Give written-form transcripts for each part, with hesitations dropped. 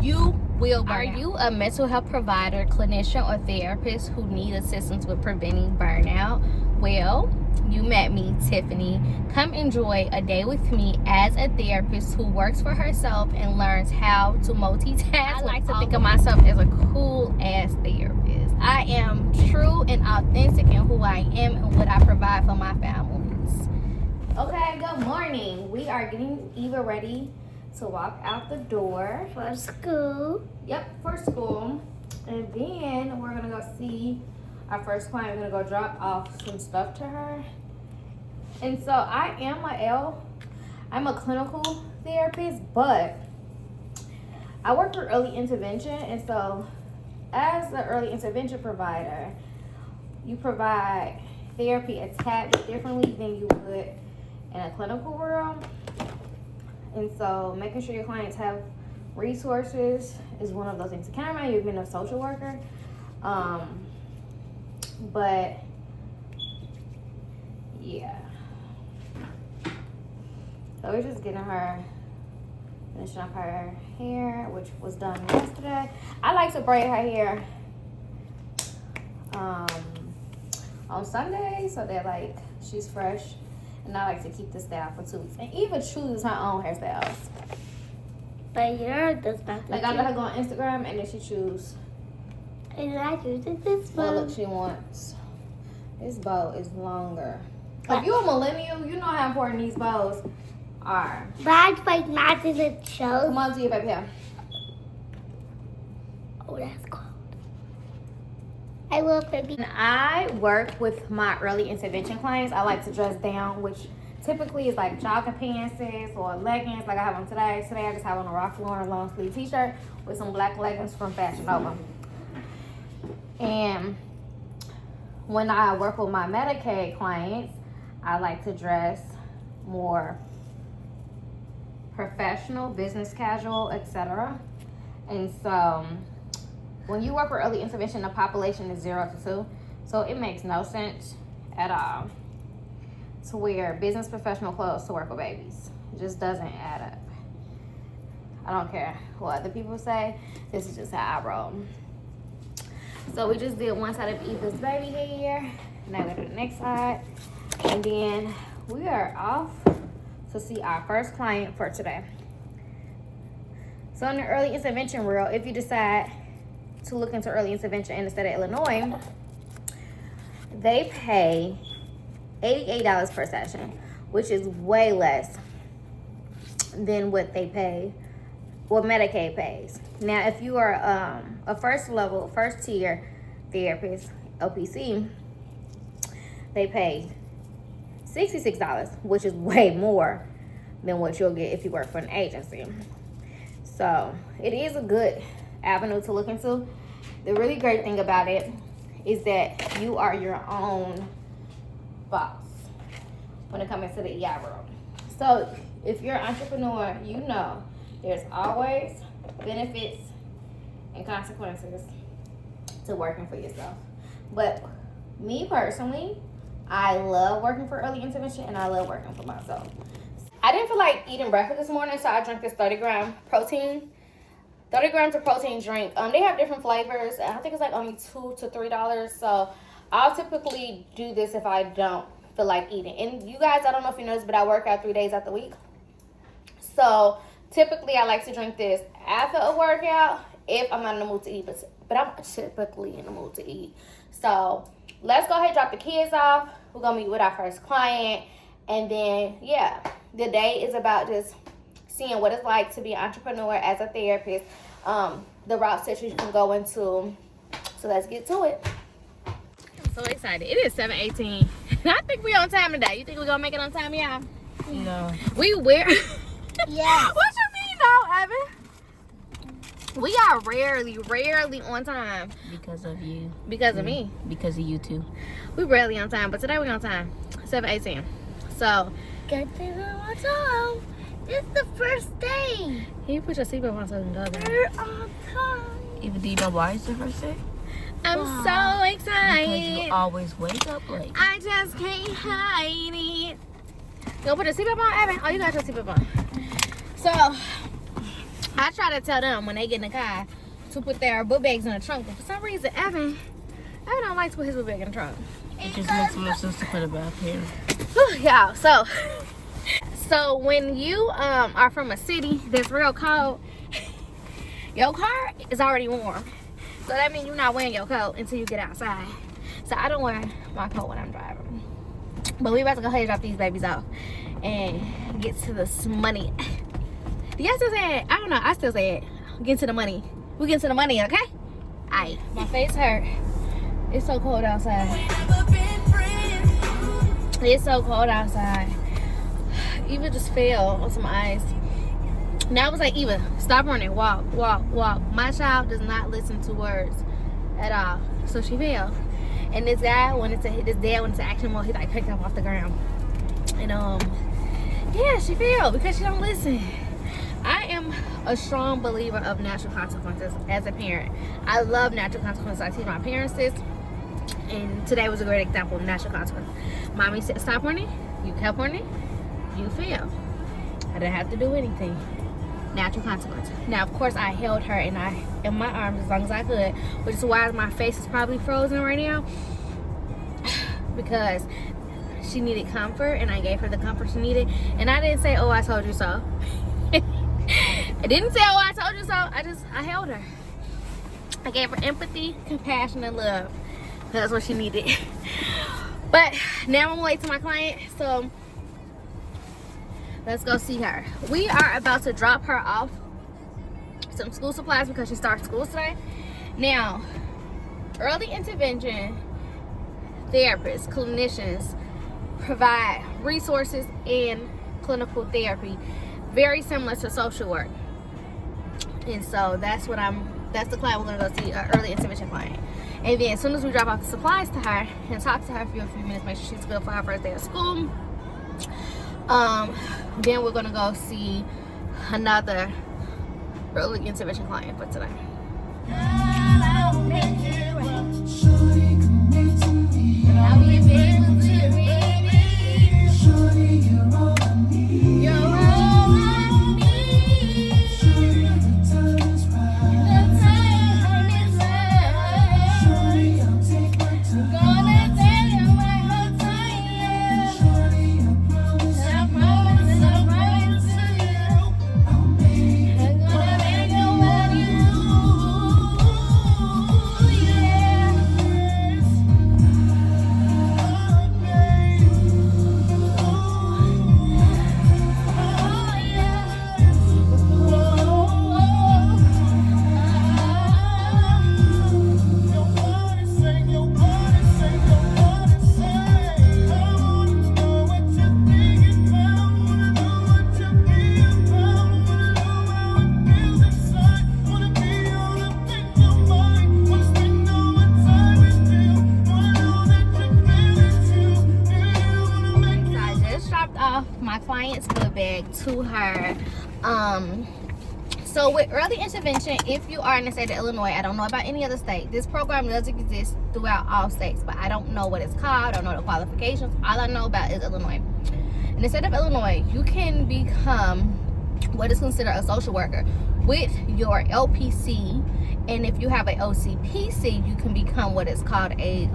you will burn Are out. you a mental health provider, clinician, or therapist who need assistance with preventing burnout? Well, you met me, Tiffany. Come enjoy a day with me as a therapist who works for herself and learns how to multitask. I like to think of myself as a cool-ass therapist. I am true and authentic in who I am and what I provide for my families. Okay, good morning. We are getting Eva ready to walk out the door. For school. Yep, for school. And then we're gonna go see our first client. We're gonna go drop off some stuff to her. And so I'm a clinical therapist, but I work for early intervention. And so as an early intervention provider, you provide therapy a tad bit differently than you would in a clinical world. And so making sure your clients have resources is one of those things. It kind of reminds you of being a social worker. But yeah. So we're just getting her, finishing up her hair, which was done yesterday. I like to braid her hair on Sunday so that like she's fresh. And I like to keep the style for 2 weeks. And Eva chooses her own hairstyles. But yours does not. Like I let her go on Instagram and then she choose. And I choose this What one. look she wants. This bow is longer. If you're a millennial, you know how important these bows are. But I like not in the show. Come on to your baby hair. Oh, that's cold. I will, baby. When I work with my early intervention clients, I like to dress down, which typically is like jogging pants or leggings like I have on today. Today I just have on a Ralph Lauren long sleeve t-shirt with some black leggings from Fashion Nova. And when I work with my Medicaid clients, I like to dress more professional, business casual, etc. And so when you work with early intervention, the population is 0 to 2. So it makes no sense at all to wear business professional clothes to work with babies. It just doesn't add up. I don't care what other people say. This is just how I roll. So we just did one side of Eva's baby hair. Now we go to the next side. And then we are off to see our first client for today. So in the early intervention world, if you decide to look into early intervention in the state of Illinois, they pay $88 per session, which is way less than what they pay, what Medicaid pays. Now, if you are a first tier therapist, LPC, they pay $66, which is way more than what you'll get if you work for an agency. So it is a good avenue to look into. The really great thing about it is that you are your own boss when it comes to the EI world. So if you're an entrepreneur, you know there's always benefits and consequences to working for yourself. But me personally, I love working for early intervention and I love working for myself. I didn't feel like eating breakfast this morning, so I drank this 30 grams of protein drink. They have different flavors. I think it's like only $2 to $3. So I'll typically do this if I don't feel like eating. And you guys, I don't know if you noticed, but I work out 3 days out the week. So typically I like to drink this after a workout if I'm not in the mood to eat. But I'm typically in the mood to eat. So let's go ahead and drop the kids off. We're going to meet with our first client. And then, yeah, the day is about just seeing what it's like to be an entrepreneur as a therapist, the routes that you can go into. So let's get to it. I'm so excited. It is 7:18. I think we're on time today. You think we're going to make it on time, y'all? No. We wear. Yes. What you mean, no, Evan? We are rarely on time. Because of you. Because of me. Because of you too. We rarely on time, but today we're on time. 7:18. So. Good thing I'm on time. It's the first day. Can you put your seatbelt on so we can go there? We're on time. Even do you know why it's the first day? I'm so excited. Because you always wake up late. I just can't hide it. You gonna put your seatbelt on, Evan? Oh, you got your seatbelt on. So, I try to tell them when they get in the car to put their book bags in the trunk, but for some reason, Evan don't like to put his book bag in the trunk. It just makes more sense to put it back here. Y'all, so when you are from a city that's real cold, your car is already warm. So that means you're not wearing your coat until you get outside. So I don't wear my coat when I'm driving. But we about to go ahead and drop these babies off and get to this money. Do y'all still say it? I don't know. I still say it. Get to the money. We get to the money, okay? Aight. My face hurt. It's so cold outside. It's so cold outside. Eva just fell on some ice. Now I was like, Eva, stop running. Walk, walk, walk. My child does not listen to words at all. So she fell. And this guy wanted to hit this dad wanted to action mode. He like picked her up off the ground. And yeah, she fell because she don't listen. I am a strong believer of natural consequences as a parent. I love natural consequences. I teach my parents this. And today was a great example of natural consequences. Mommy said, stop running. You kept running. You fell. I didn't have to do anything. Natural consequences. Now, of course, I held her in my arms as long as I could, which is why my face is probably frozen right now, because she needed comfort, and I gave her the comfort she needed. And I didn't say, "Oh, I told you so." I didn't say, "Oh, I told you so." I held her. I gave her empathy, compassion, and love. That's what she needed. But now I'm late to my client, so let's go see her. We are about to drop her off some school supplies because she starts school today. Now, early intervention therapists, clinicians provide resources and clinical therapy very similar to social work. And so that's the client we're gonna go see, an early intervention client. And then as soon as we drop off the supplies to her and talk to her for a few minutes, make sure she's good for her first day of school, then we're gonna go see another early intervention client for today. To her. So with early intervention, if you are in the state of Illinois, I don't know about any other state, this program does exist throughout all states, but I don't know what it's called, I don't know the qualifications. All I know about is Illinois. In the state of Illinois, you can become what is considered a social worker with your LPC, and if you have an OCPC, you can become what is called a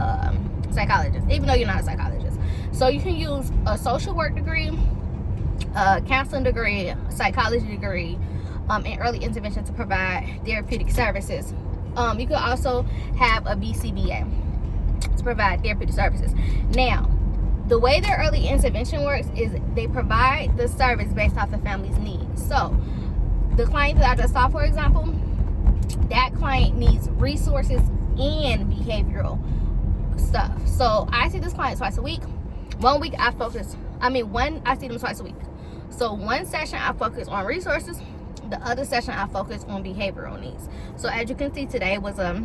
psychologist, even though you're not a psychologist. So you can use a social work degree, counseling degree, psychology degree, and early intervention to provide therapeutic services. You could also have a BCBA to provide therapeutic services. Now, the way their early intervention works is they provide the service based off the family's needs. So, the client that I just saw, for example, that client needs resources and behavioral stuff. So, I see this client twice a week. I see them twice a week. So one session I focus on resources, the other session I focus on behavioral needs. So as you can see, today was a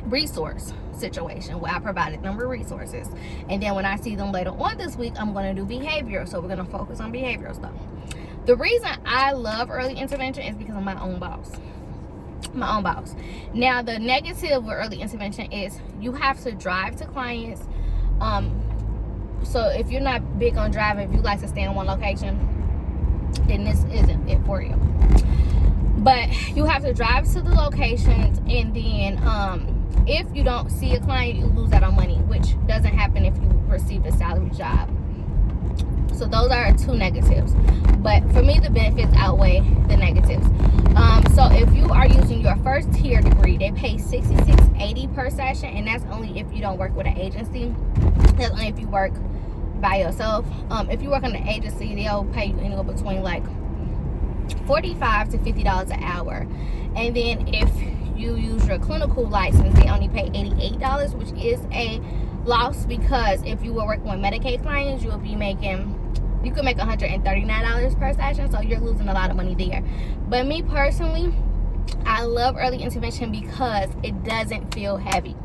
resource situation where I provided them with resources. And then when I see them later on this week, I'm going to do behavior. So we're going to focus on behavioral stuff. The reason I love early intervention is because I'm my own boss. Now, the negative with early intervention is you have to drive to clients. So if you're not big on driving, if you like to stay in one location, then this isn't it for you. But you have to drive to the locations, and then if you don't see a client, you lose out on money, which doesn't happen if you receive a salary job. So those are 2 negatives, but for me the benefits outweigh the negatives. So if you are using your first tier degree, they pay $66.80 per session, and that's only if you don't work with an agency. That's only if you work by yourself. If you work on an agency, they'll pay you anywhere between like $45 to $50 an hour. And then if you use your clinical license, they only pay $88, which is a loss, because if you were working with Medicaid clients, you could make $139 per session, so you're losing a lot of money there. But me personally, I love early intervention because it doesn't feel heavy.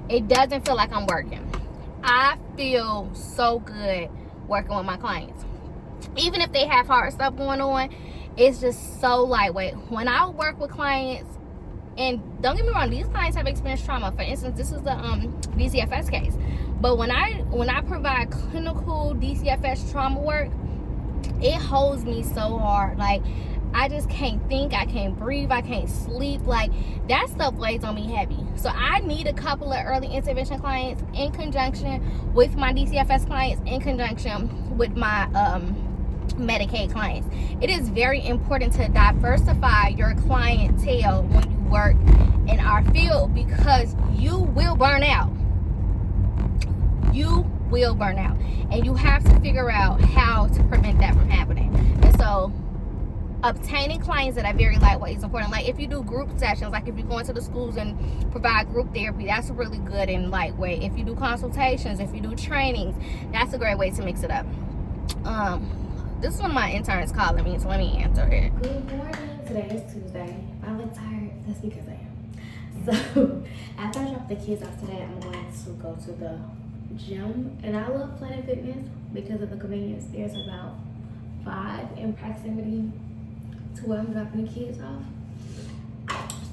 It doesn't feel like I'm working. I feel so good working with my clients. Even if they have hard stuff going on, it's just so lightweight. When I work with clients, and don't get me wrong, these clients have experienced trauma. For instance, this is the DCFS case. But when I provide clinical DCFS trauma work, it holds me so hard. Like, I just can't think, I can't breathe, I can't sleep. Like, that stuff weighs on me heavy. So I need a couple of early intervention clients in conjunction with my DCFS clients, in conjunction with my Medicaid clients. It is very important to diversify your clientele when you work in our field, because you will burn out. You will burn out, and you have to figure out how to prevent that from happening. And so obtaining clients that are very lightweight is important. Like, if you do group sessions, like if you go into the schools and provide group therapy, that's really good and lightweight. If you do consultations, if you do trainings, that's a great way to mix it up. This is one of my interns calling me, so let me answer it. Good morning. Today is Tuesday. I look tired. That's because I am. So after I drop the kids off today, I'm going to go to the gym. And I love Planet Fitness because of the convenience. There's about 5 in proximity to where I'm dropping the kids off.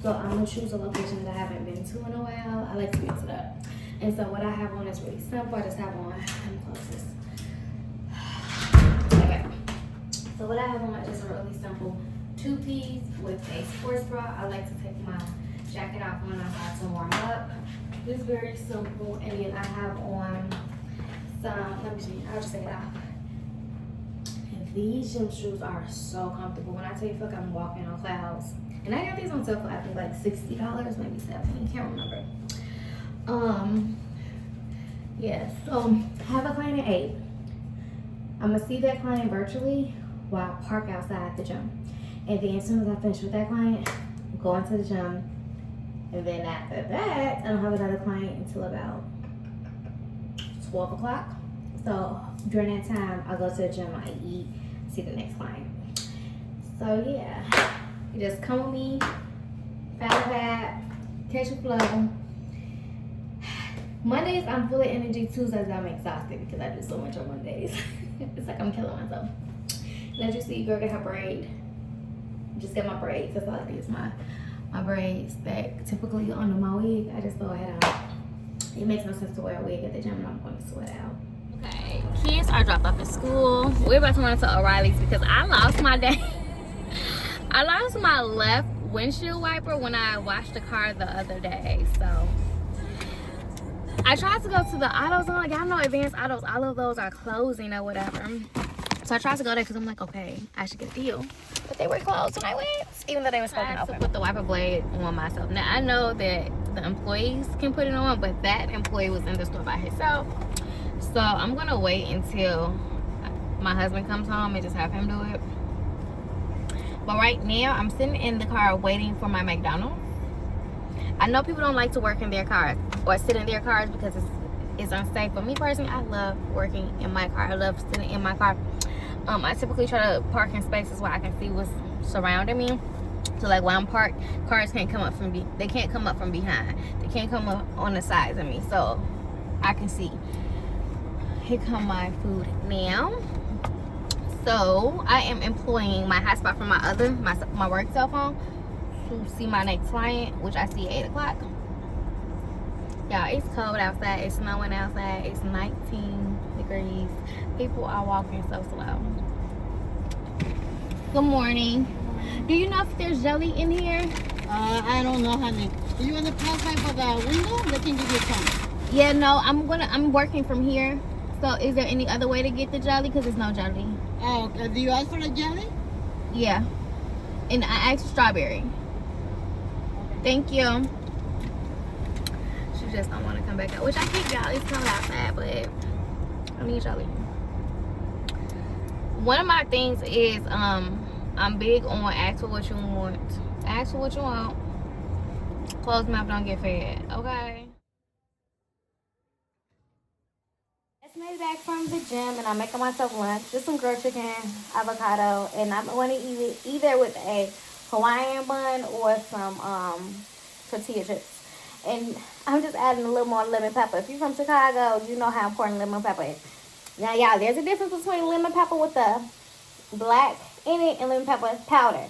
So I'm going to choose a location that I haven't been to in a while. I like to mix it up. And so what I have on is really simple. I just have on, let me close this. Okay. So what I have on is a really simple 2-piece with a sports bra. I like to take my jacket off when I have to warm up. This is very simple. And then I have on some, let me see, I'll just take it off. And these gym shoes are so comfortable. When I tell you, I feel like I'm walking on clouds. And I got these on sale for I think like $60, maybe $70, can't remember. Yeah, so I have a client at 8. I'm gonna see that client virtually while I park outside the gym. And then as soon as I finish with that client, go into the gym. And then after that, I don't have another client until about 12 o'clock. So during that time, I go to the gym, I eat, see the next client. So yeah, you just come with me, follow that, catch a flow. Mondays, I'm full of energy. Tuesdays, I'm exhausted because I do so much on Mondays. It's like I'm killing myself. And as you see, girl got her braid. Just got my braids. That's all I do is my braids that typically under my wig. I just throw it out. It makes no sense to wear a wig at the gym, and I'm going to sweat out. Okay, kids are dropped off at school. We're about to run to O'Reilly's because I lost my day. I lost my left windshield wiper when I washed the car the other day. So I tried to go to the AutoZone. Y'all know Advanced Autos, all of those are closing or whatever. So I tried to go there because I'm like, okay, I should get a deal. But they were closed when I went, even though they were supposed to open. Put the wiper blade on myself. Now I know that the employees can put it on, but that employee was in the store by himself. So I'm gonna wait until my husband comes home and just have him do it. But right now, I'm sitting in the car waiting for my McDonald's. I know people don't like to work in their cars or sit in their cars because it's unsafe. But me personally, I love working in my car. I love sitting in my car. I typically try to park in spaces where I can see what's surrounding me. So like when I'm parked, cars can't come up from they can't come up from behind. They can't come up on the sides of me, so I can see. Here come my food now. So I am employing my hotspot from my work cell phone to see my next client, which I see at 8 o'clock. Y'all, it's cold outside. It's snowing outside. It's 19 degrees. People are walking so slow. Good morning. Do you know if there's jelly in here? I don't know, honey. Do you want to pass by for the window? They can give you some. Yeah, no, I'm working from here. So is there any other way to get the jelly? Because there's no jelly. Oh, do you ask for the jelly? Yeah. And I asked strawberry. Thank you. She just don't want to come back out. Which I can't get out. It's cold outside, but I need jelly. One of my things is I'm big on ask for what you want. Ask for what you want. Closed mouth don't get fed. Okay. Just made it back from the gym and I'm making myself lunch. Just some grilled chicken, avocado, and I'm going to eat it either with a Hawaiian bun or some tortilla chips. And I'm just adding a little more lemon pepper. If you're from Chicago, you know how important lemon pepper is. Now, y'all, there's a difference between lemon pepper with the black in it and lemon pepper powder.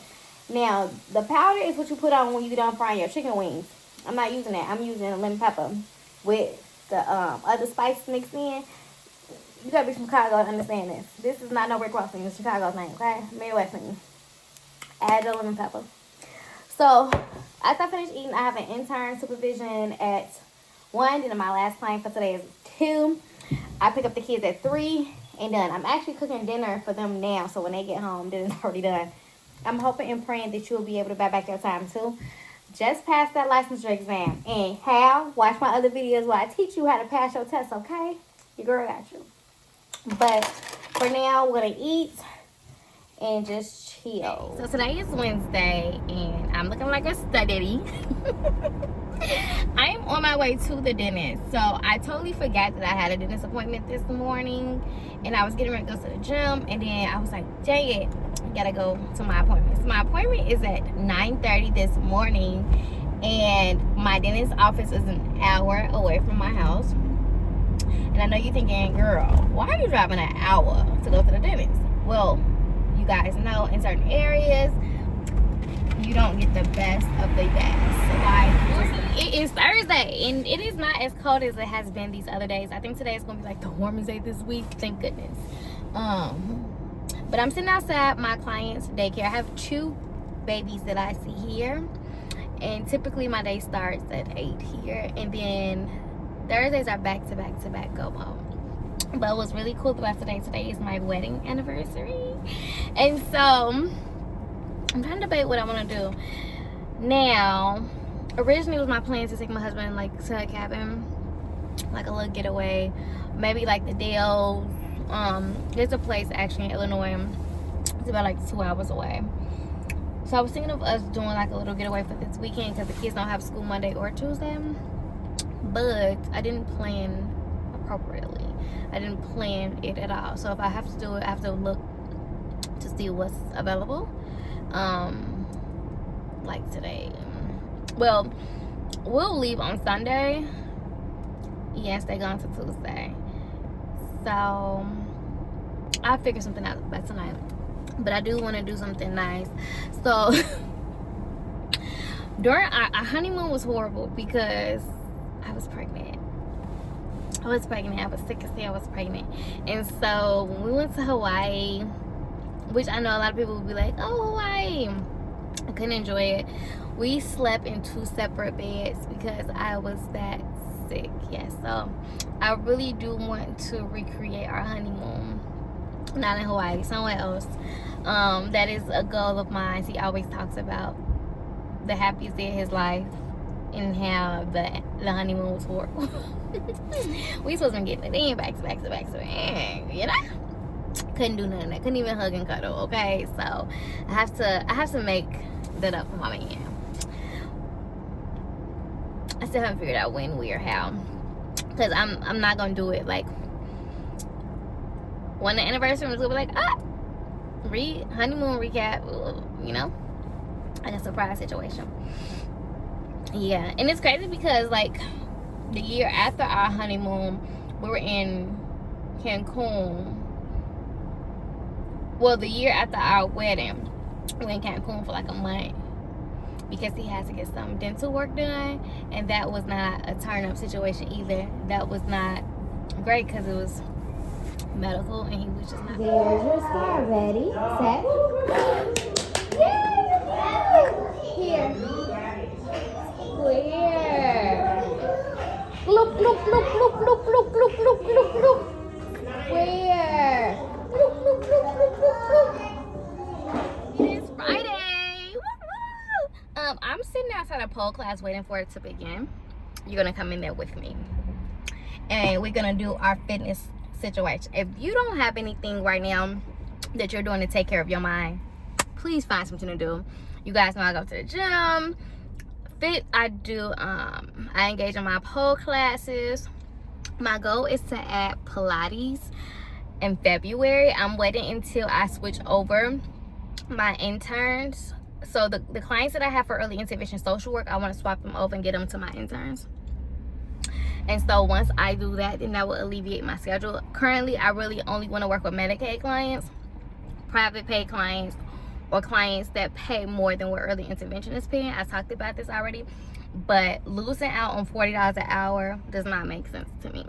Now, the powder is what you put on when you get done frying your chicken wings. I'm not using that. I'm using lemon pepper with the other spices mixed in. You gotta be from Chicago to understand this. This is not no Rick Ross thing. It's Chicago thing, okay? Midwest thing. Add the lemon pepper. So, after I finish eating, I have an intern supervision at 1. Then my last client for today is 2. I pick up the kids at 3 and done. I'm actually cooking dinner for them now, so when they get home, dinner's already done. I'm hoping and praying that you'll be able to buy back your time too. Just pass that licensure exam. And how? Watch my other videos where I teach you how to pass your test, okay? Your girl got you. But for now, we're going to eat and just chill. So today is Wednesday, and I'm looking like a study. I am on my way to the dentist. So I totally forgot that I had a dentist appointment this morning, and I was getting ready to go to the gym, and then I was like, dang it, I gotta go to my appointment. So my appointment is at 9:30 this morning, and my dentist office is an hour away from my house. And I know you're thinking, girl, why are you driving an hour to go to the dentist? Well, you guys know in certain areas you don't get the best of the best. Like, it is Thursday and it is not as cold as it has been these other days. I think today is gonna be like the warmest day this week, thank goodness. But I'm sitting outside my client's daycare. I have 2 babies that I see here, and typically my day starts at 8 here, and then Thursdays are back to back go home. But what's really cool about today is my wedding anniversary. And so I'm trying to debate what I want to do. Now, originally it was my plan to take my husband like to a cabin, like a little getaway, maybe like the Dells. There's a place actually in Illinois. It's about like 2 hours away. So I was thinking of us doing like a little getaway for this weekend because the kids don't have school Monday or Tuesday. But I didn't plan appropriately. I didn't plan it at all. So if I have to do it, I have to look to see what's available. Like today. Well, we'll leave on Sunday. Yes, they're going to Tuesday. So I'll figure something out by tonight. But I do want to do something nice. So during our honeymoon was horrible because I was pregnant. I was sick as hell. I was pregnant. And so when we went to Hawaii, which I know a lot of people will be like, oh, Hawaii, I couldn't enjoy it. We slept in 2 separate beds because I was that sick. Yes, so I really do want to recreate our honeymoon, not in Hawaii, somewhere else. That is a goal of mine. He always talks about the happiest day of his life and how the honeymoon was horrible. We supposed to be getting it in back to back, you know? Couldn't do nothing. I couldn't even hug and cuddle. Okay, so I have to make that up for my man. I still haven't figured out when, where, how, because I'm not gonna do it like when the anniversary was. Gonna be like honeymoon recap, you know, like a surprise situation. Yeah, and it's crazy because like the year after our honeymoon, we were in Cancun. Well, the year after our wedding, we were in Cancun for like a month because he had to get some dental work done, and that was not a turn-up situation either. That was not great because it was medical, and he was just not. There's your star, ready, set. Yay! I'm sitting outside a pole class waiting for it to begin. You're gonna come in there with me, and we're gonna do our fitness situation. If you don't have anything right now that you're doing to take care of your mind, please find something to do. You guys know I go to the gym. I engage in my pole classes. My goal is to add Pilates in February. I'm waiting until I switch over my interns. So the clients that I have for early intervention social work, I want to swap them over and get them to my interns. And so once I do that, then that will alleviate my schedule. Currently, I really only want to work with Medicaid clients, private pay clients, or clients that pay more than what early intervention is paying. I talked about this already, but losing out on $40 an hour does not make sense to me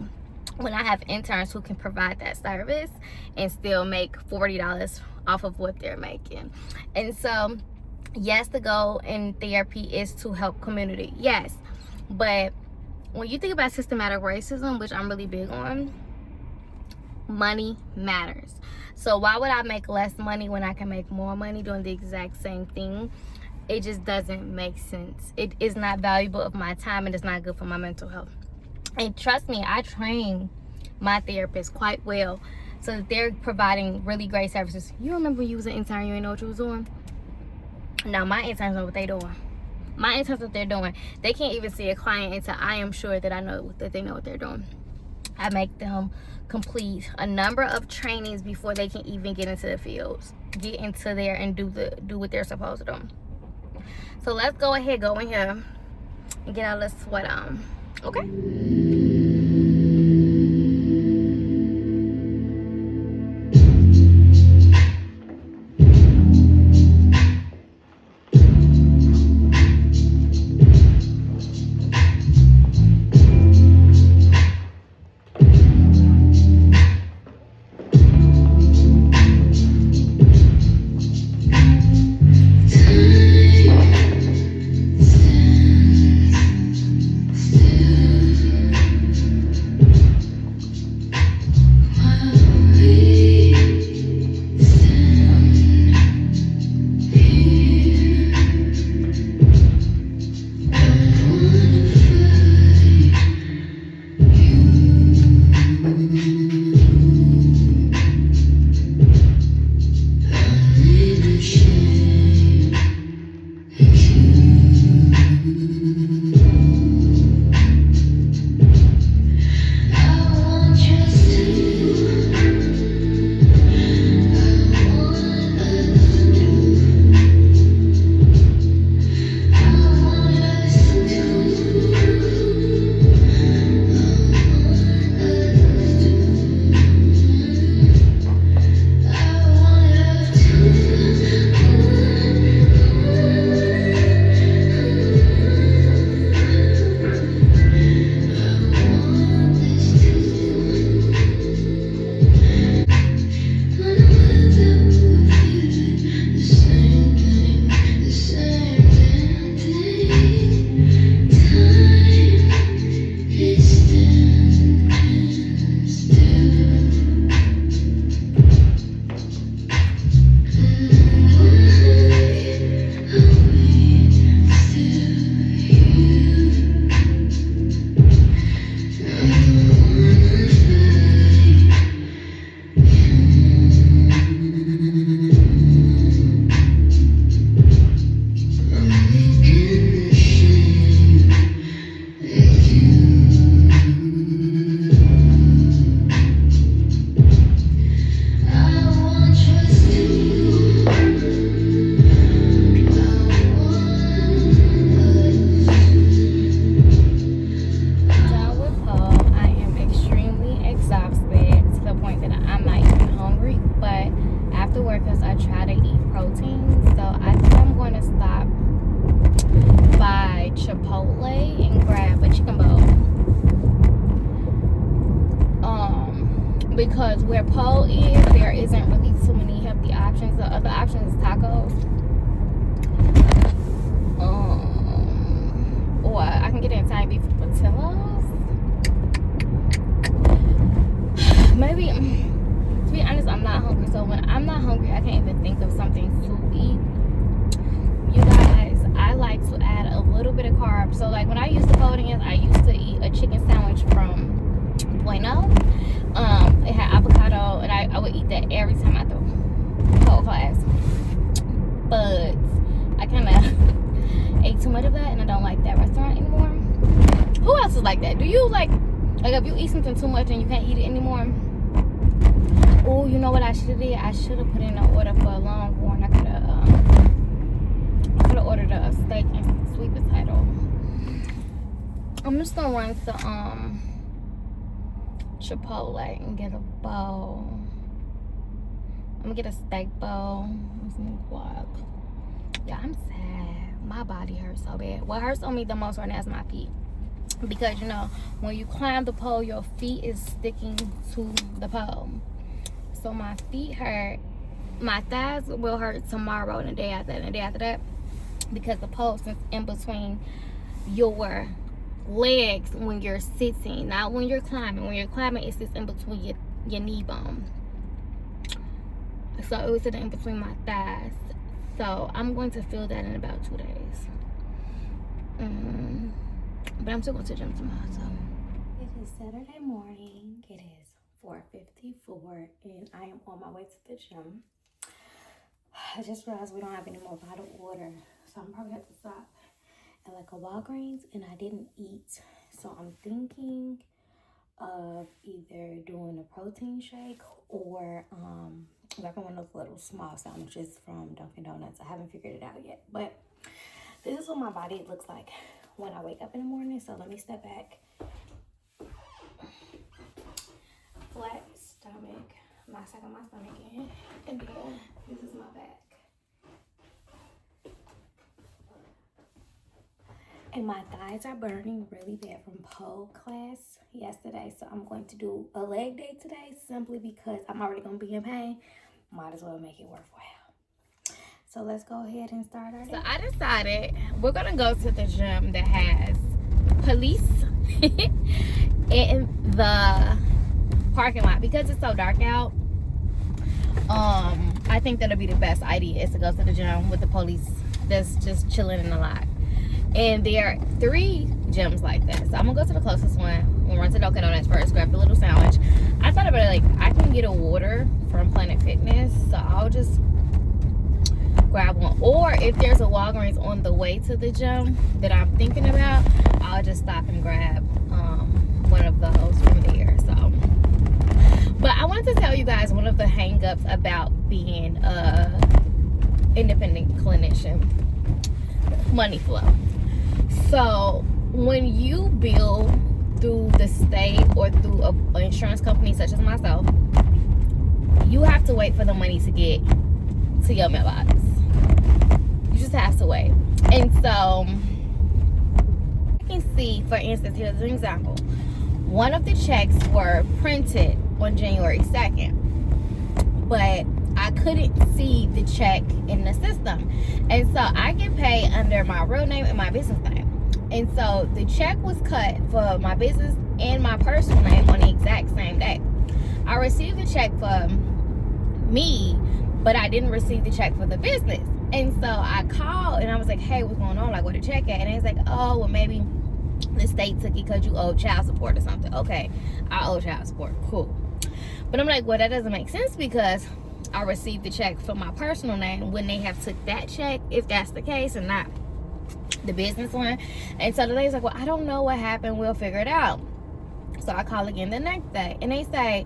when I have interns who can provide that service and still make $40 off of what they're making. And so yes, the goal in therapy is to help community, yes, but when you think about systematic racism, which I'm really big on, money matters. So why would I make less money when I can make more money doing the exact same thing? It just doesn't make sense. It is not valuable of my time, and it's not good for my mental health. And trust me, I train my therapists quite well, so that they're providing really great services. You remember when you was an intern, you didn't know what you was doing? Now my interns know what they're doing. My interns, what they're doing, they can't even see a client until I am sure that I know that they know what they're doing. I make them complete a number of trainings before they can even get into the fields, get into there and do what they're supposed to do. So let's go ahead, go in here and get our little sweat on. Okay? Because where Poe is, there isn't really too many healthy options. The other option is tacos. Or I can get in Italian beef with Portillo's. Maybe, to be honest, I'm not hungry. So when I'm not hungry, I can't even think of something to eat. You guys, I like to much of that, and I don't like that restaurant anymore. Who else is like that? Do you like if you eat something too much and you can't eat it anymore? Oh, you know what I should have did? I should have put in an order for a Longhorn. I could have ordered a steak and sweet potato. I'm just gonna run to Chipotle and get a bowl. I'm gonna get a steak bowl with some guac. Yeah, I'm sad. My body hurts so bad. What hurts on me the most right now is my feet. Because, you know, when you climb the pole, your feet is sticking to the pole. So my feet hurt. My thighs will hurt tomorrow and the day after that and the day after that. Because the pole is in between your legs when you're sitting. Not when you're climbing. When you're climbing, it's just in between your knee bone. So it was sitting in between my thighs. So I'm going to feel that in about 2 days. But I'm still going to the gym tomorrow. So it is Saturday morning. It is 4:54, and I am on my way to the gym. I just realized we don't have any more bottled water, so I'm probably have to stop at like a Walgreens, and I didn't eat. So I'm thinking of either doing a protein shake or like one of those little small sandwiches from Dunkin' Donuts. I haven't figured it out yet, but this is what my body looks like when I wake up in the morning. So let me step back. Flat stomach. My stomach in, and then this is my back. And my thighs are burning really bad from pole class yesterday. So I'm going to do a leg day today simply because I'm already going to be in pain. Might as well make it worthwhile. So let's go ahead and start our day. So I decided we're going to go to the gym that has police in the parking lot. Because it's so dark out, I think that'll be the best idea is to go to the gym with the police that's just chilling in the lot. And there are 3 gyms like that. So I'm gonna go to the closest one. We'll run to Dunkin' Donuts first, grab the little sandwich. I thought about it, like I can get a water from Planet Fitness, so I'll just grab one. Or if there's a Walgreens on the way to the gym that I'm thinking about, I'll just stop and grab one of those from there. So, but I wanted to tell you guys one of the hang-ups about being a independent clinician: money flow. So when you bill through the state or through an insurance company such as myself, you have to wait for the money to get to your mailbox. You just have to wait. And so you can see, for instance, here's an example. One of the checks were printed on January 2nd, but I couldn't see the check in the system. And so I get paid under my real name and my business name. And so the check was cut for my business and my personal name on the exact same day. I received the check for me, but I didn't receive the check for the business. And so I called and I was like, hey, what's going on? Like, where the check at? And it's like, oh, well, maybe the state took it because you owe child support or something. Okay, I owe child support. Cool. But I'm like, well, that doesn't make sense because I received the check for my personal name when they have took that check, if that's the case, and not the business one. And so the lady's like, well, I don't know what happened. We'll figure it out. So I call again the next day and they say,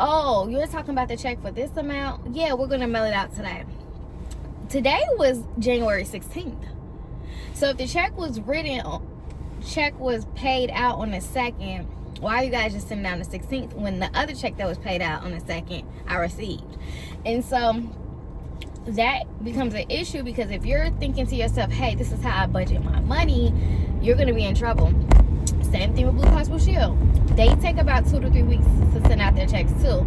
oh, you're talking about the check for this amount? Yeah, we're going to mail it out today. Today was January 16th. So if the check was paid out on the 2nd, why are you guys just sending down the 16th when the other check that was paid out on the 2nd I received? And so that becomes an issue because if you're thinking to yourself, hey, this is how I budget my money, you're going to be in trouble. Same thing with Blue Cross Blue Shield. They take about 2 to 3 weeks to send out their checks too.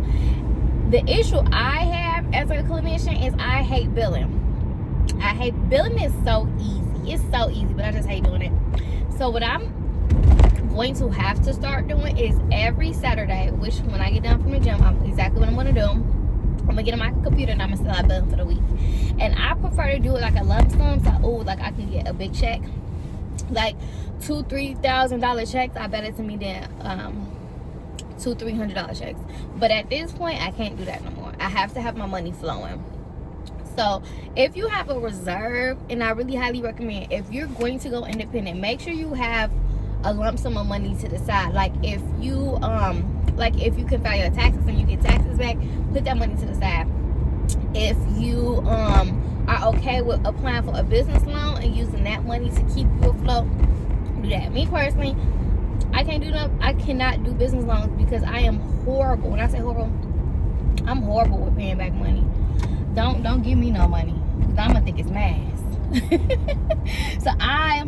The issue I have as a clinician is I hate billing. Billing is so easy. It's so easy, but I just hate doing it. So what I'm going to have to start doing is every Saturday, which when I get done from the gym, exactly what I'm going to do. I'm going to get on my computer and I'm going to start billing for the week. And I prefer to do it like a lump sum. So, like I can get a big check. Like $2,000-$3,000 checks are better to me than $200-$300 checks. But at this point, I can't do that no more. I have to have my money flowing. So if you have a reserve, and I really highly recommend, if you're going to go independent, make sure you have a lump sum of money to the side. Like if you can file your taxes and you get taxes back, put that money to the side. If you are okay with applying for a business loan and using that money to keep you afloat, do that. Me personally, I cannot do business loans because I am horrible. When I say horrible, I'm horrible with paying back money. Don't give me no money, because I'm gonna think it's mass. So I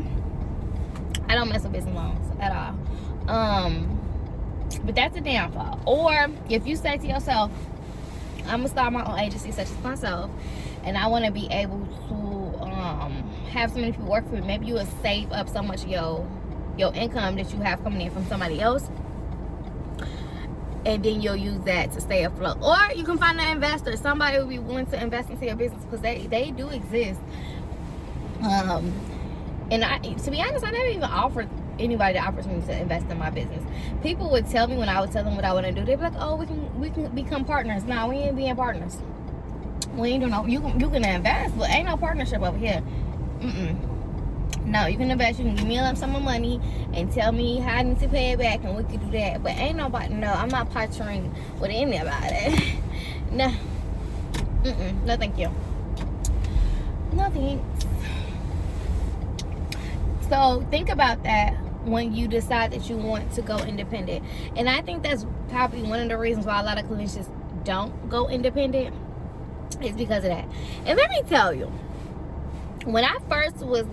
don't mess with business loans at all. But that's a downfall. Or if you say to yourself, I'm gonna start my own agency such as myself, and I want to be able to have so many people work for me, maybe you will save up so much of your income that you have coming in from somebody else, and then you'll use that to stay afloat. Or you can find an investor, somebody will be willing to invest into your business, because they do exist. And to be honest, I never even offered anybody the opportunity to invest in my business. People would tell me, when I would tell them what I want to do, they'd be like, oh, we can become partners. No, we ain't being partners. We ain't doing no, you can invest, but ain't no partnership over here. No, you can invest, you can give me a lump sum of money and tell me how I need to pay it back, and we can do that. But ain't nobody, no, I'm not partnering with anybody. No. No, thank you. No thanks. So think about that when you decide that you want to go independent. And I think that's probably one of the reasons why a lot of clinicians don't go independent, is because of that. And let me tell you, when I first was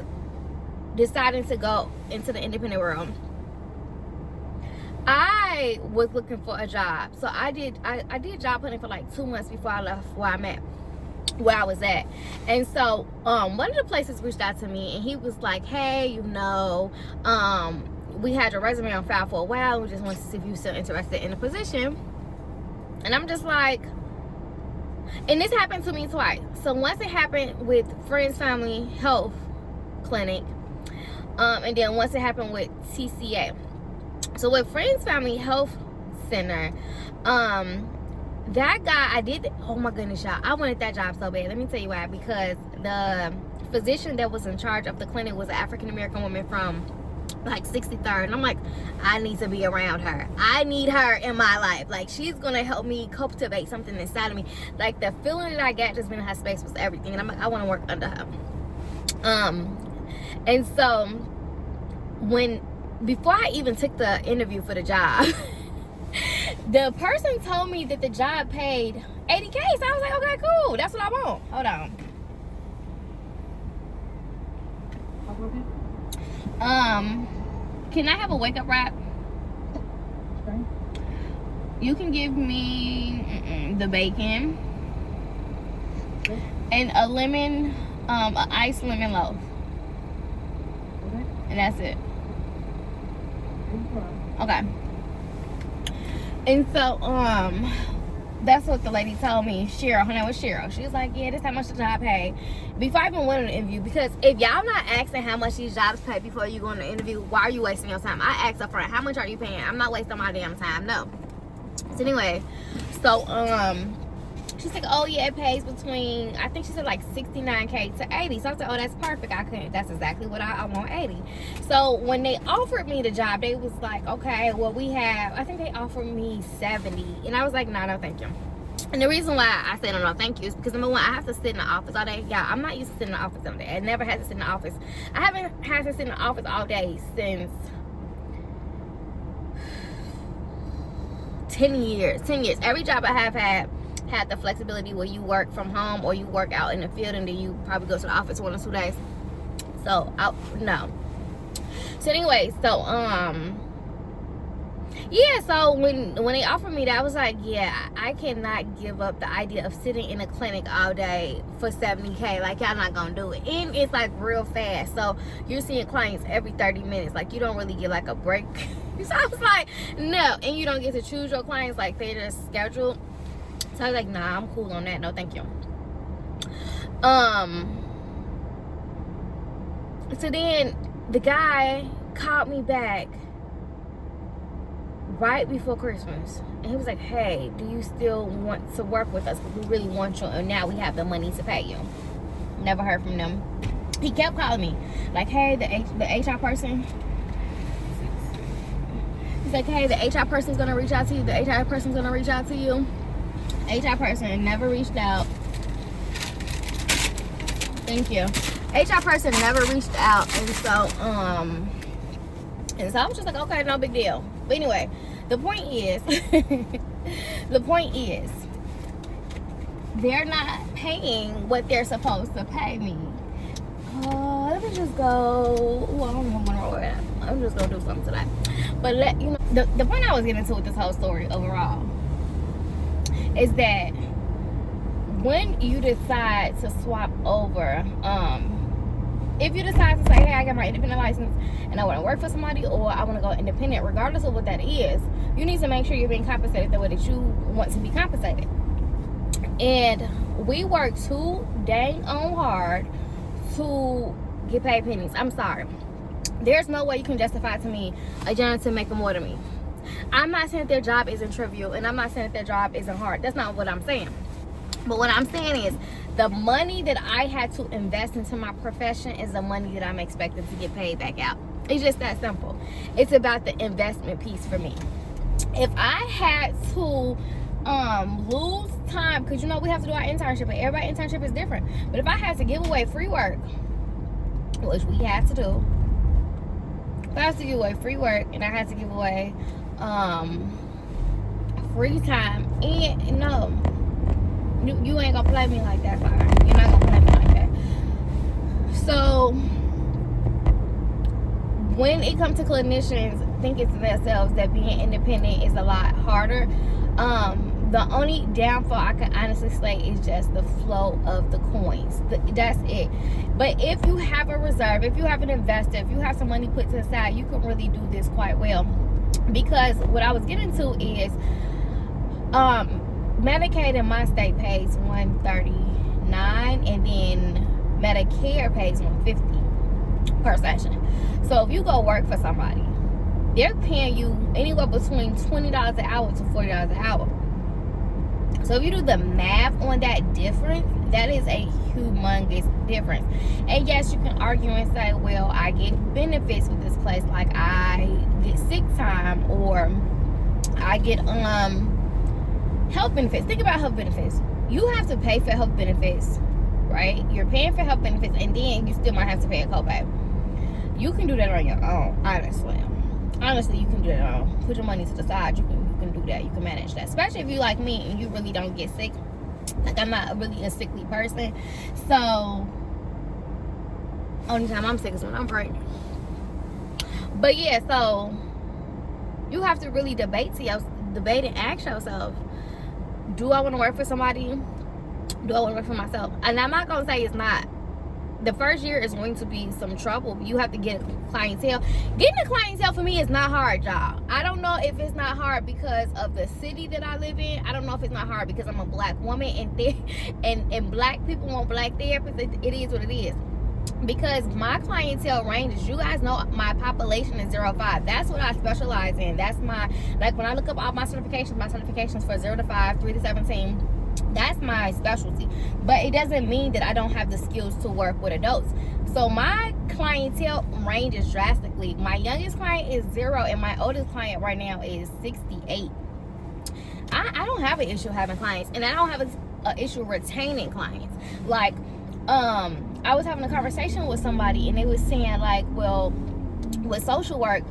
deciding to go into the independent world, I was looking for a job. So I did job hunting for like 2 months before I left where I was at. And so one of the places reached out to me, and he was like, hey, we had your resume on file for a while, we just wanted to see if you were still interested in the position. And I'm just like, and this happened to me twice. So once it happened with Friends Family Health Clinic, and then once it happened with TCA. So with Friends Family Health Center, that guy, oh my goodness, y'all, I wanted that job so bad. Let me tell you why. Because the physician that was in charge of the clinic was an African American woman from like 63rd, and I'm like, I need to be around her. I need her in my life. Like, she's gonna help me cultivate something inside of me. Like, the feeling that I got just being in her space was everything, and I'm like, I want to work under her. And so before I even took the interview for the job, the person told me that the job paid $80K. So I was like, okay, cool, that's what I want. Hold on. Can I have a wake up wrap? Okay. You can give me the bacon, Okay. and a lemon, an iced lemon loaf, Okay. and that's it. No problem. Okay. And so that's what the lady told me. Cheryl, her name was Cheryl. She was like, yeah, this is how much the job pay. Before I even went on the interview, because if y'all not asking how much these jobs pay before you go on the interview, why are you wasting your time? I asked up front, how much are you paying? I'm not wasting my damn time. No. So anyway, so she's like, oh yeah, it pays between, I think she said like 69K to 80. So I said, oh, that's perfect. That's exactly what I want, 80. So when they offered me the job, they was like, okay, well, I think they offered me 70. And I was like, no, thank you. And the reason why I said no, thank you, is because number one, I have to sit in the office all day. Yeah, I'm not used to sitting in the office all day. I never had to sit in the office. I haven't had to sit in the office all day since 10 years. Every job I have had the flexibility where you work from home or you work out in the field, and then you probably go to the office 1 or 2 days. So no. So anyway, so yeah, so when they offered me that, I was like, yeah, I cannot give up the idea of sitting in a clinic all day for 70K. Like, y'all not gonna do it. And it's like real fast, so you're seeing clients every 30 minutes. Like, you don't really get like a break. So I was like, no. And you don't get to choose your clients, like they're just scheduled. So I was like, nah, I'm cool on that. No, thank you. So then the guy called me back right before Christmas. And he was like, hey, do you still want to work with us? Because we really want you, and now we have the money to pay you. Never heard from them. He kept calling me, like, hey, the HR person. He's like, hey, the HR person's gonna reach out to you. The HR person's gonna reach out to you. HR person never reached out. Thank you. HR person never reached out, and so I was just like, okay, no big deal. But anyway, the point is, they're not paying what they're supposed to pay me. Let me just go. Ooh, I don't know what I'm just gonna do something today. But the point I was getting to with this whole story overall is that when you decide to swap over, if you decide to say, hey, I got my independent license and I want to work for somebody, or I want to go independent, regardless of what that is, you need to make sure you're being compensated the way that you want to be compensated. And we work too dang on hard to get paid pennies. I'm sorry. There's no way you can justify to me a janitor making more than me. I'm not saying that their job isn't trivial, and I'm not saying that their job isn't hard. That's not what I'm saying. But what I'm saying is, the money that I had to invest into my profession is the money that I'm expected to get paid back out. It's just that simple. It's about the investment piece for me. If I had to lose time, because we have to do our internship, and everybody's internship is different. But if I had to give away free work, which we had to do, if I had to give away free work, and I had to give away free time, and no, you ain't gonna play me like that, fire. You're not gonna play me like that. So when it comes to clinicians thinking to themselves that being independent is a lot harder, the only downfall I can honestly say is just the flow of the coins. That's it. But if you have a reserve, if you have an investor, if you have some money put to the side, you can really do this quite well. Because what I was getting to is, Medicaid in my state pays $139, and then Medicare pays $150 per session. So if you go work for somebody, they're paying you anywhere between $20 an hour to $40 an hour. So if you do the math on that difference, that is a humongous difference. And yes, you can argue and say, well, I get benefits with this place, like I get sick time, or I get health benefits. Think about health benefits. You have to pay for health benefits, right? You're paying for health benefits, and then you still might have to pay a copay. You can do that on your own, honestly. Honestly, you can do that on your own. Put your money to the side. You can do that. You can manage that. Especially if you like me and you really don't get sick. Like, I'm not really a sickly person. So, only time I'm sick is when I'm pregnant. But yeah, so you have to really debate and ask yourself, do I want to work for somebody? Do I want to work for myself? And I'm not going to say it's not. The first year is going to be some trouble. You have to get a clientele. Getting a clientele for me is not hard, y'all. I don't know if it's not hard because of the city that I live in. I don't know if it's not hard because I'm a black woman and black people want black therapists. It is what it is. Because my clientele ranges, you guys know my population is 0-5. That's what I specialize in. That's my, like, when I look up all my certifications for 0 to 5, 3 to 17, that's my specialty. But it doesn't mean that I don't have the skills to work with adults. So my clientele ranges drastically. My youngest client is 0, and my oldest client right now is 68. I don't have an issue having clients, and I don't have an issue retaining clients. Like, I was having a conversation with somebody, and they was saying, like, well, with social work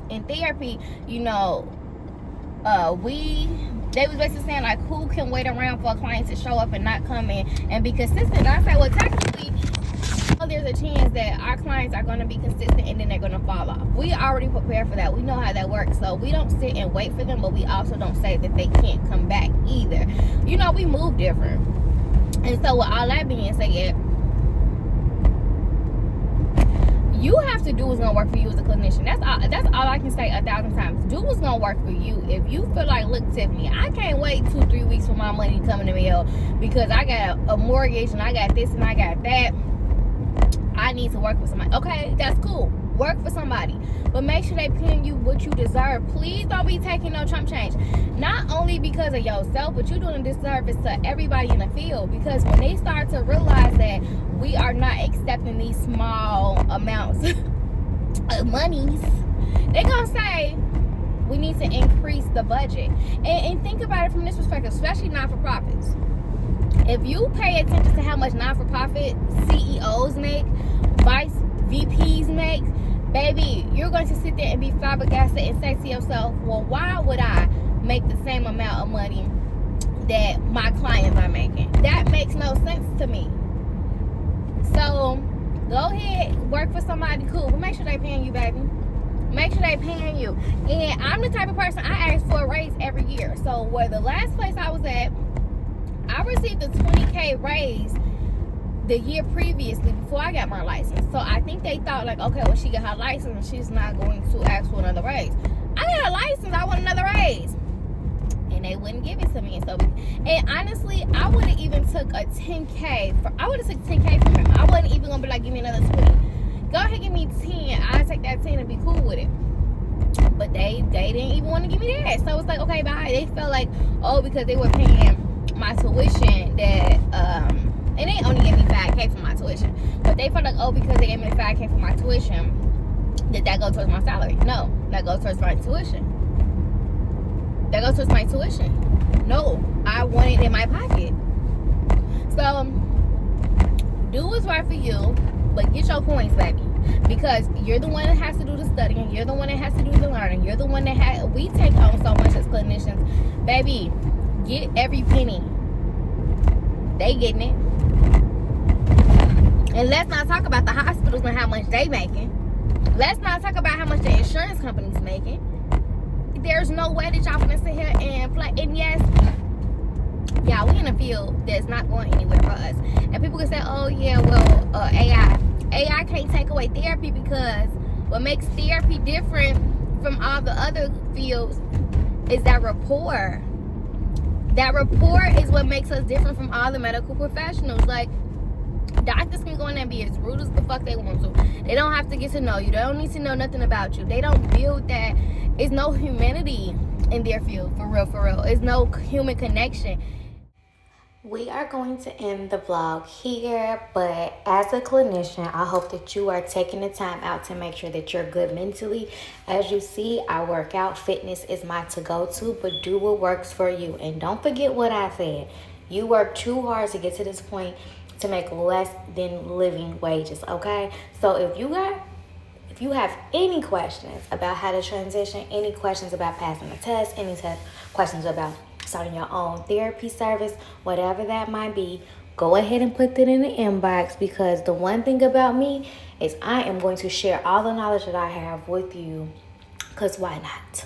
and therapy, they was basically saying, like, who can wait around for a client to show up and not come in and be consistent? And I said, well, technically, there's a chance that our clients are going to be consistent and then they're going to fall off. We already prepared for that. We know how that works. So we don't sit and wait for them, but we also don't say that they can't come back either. We move different. And so with all that being said, you have to do what's gonna work for you as a clinician. That's all I can say 1,000 times. Do what's gonna work for you. If you feel like, look, Tiffany, I can't wait 2-3 weeks for my money to come in the mail because I got a mortgage and I got this and I got that, I need to work with somebody. Okay, that's cool. Work for somebody, but make sure they paying you what you deserve. Please don't be taking no chump change. Not only because of yourself, but you're doing a disservice to everybody in the field. Because when they start to realize that we are not accepting these small amounts of monies, they're gonna say we need to increase the budget. And think about it from this perspective, especially not-for-profits. If you pay attention to how much not-for-profit CEOs make, vice VPs make, baby, you're going to sit there and be flabbergasted and say to yourself, well, why would I make the same amount of money that my clients are making? That makes no sense to me. So go ahead, work for somebody cool, but make sure they paying you, baby. Make sure they paying you. And I'm the type of person, I ask for a raise every year. So where the last place I was at, I received a $20K raise the year previously before I got my license. So I think they thought like, okay, when she got her license, she's not going to ask for another raise. I got a license, I want another raise. And they wouldn't give it to me. And honestly, I would have even took a 10K. I would have took 10K from him. I wasn't even going to be like, give me another 20. Go ahead, give me 10. I'll take that 10 and be cool with it. But they didn't even want to give me that. So it's like, okay, bye. They felt like, oh, because they were paying my tuition that, and they only gave me 5K for my tuition. But they felt like, oh, because they gave me 5K for my tuition, that goes towards my salary. No, that goes towards my tuition. That goes towards my tuition. No, I want it in my pocket. So, do what's right for you, but get your points, baby. Because you're the one that has to do the studying. You're the one that has to do the learning. You're the one that we take on so much as clinicians. Baby, get every penny. They getting it. And let's not talk about the hospitals and how much they making. Let's not talk about how much the insurance company's making. There's no way that y'all gonna sit here and play. And yes, yeah, we in a field that's not going anywhere for us. And people can say, oh yeah, well, AI can't take away therapy, because what makes therapy different from all the other fields is that rapport. That rapport is what makes us different from all the medical professionals. Like, doctors can go in there and be as rude as the fuck they want to. They don't have to get to know you. They don't need to know nothing about you. They don't build that. It's no humanity in their field, for real, for real. It's no human connection. We are going to end the vlog here, but as a clinician, I hope that you are taking the time out to make sure that you're good mentally. As you see, I work out. Fitness is my to-go-to, but do what works for you. And don't forget what I said. You work too hard to get to this point to make less than living wages, okay? So if you have any questions about how to transition, any questions about passing the test, any questions about starting your own therapy service, whatever that might be, go ahead and put that in the inbox, because the one thing about me is I am going to share all the knowledge that I have with you, because why not?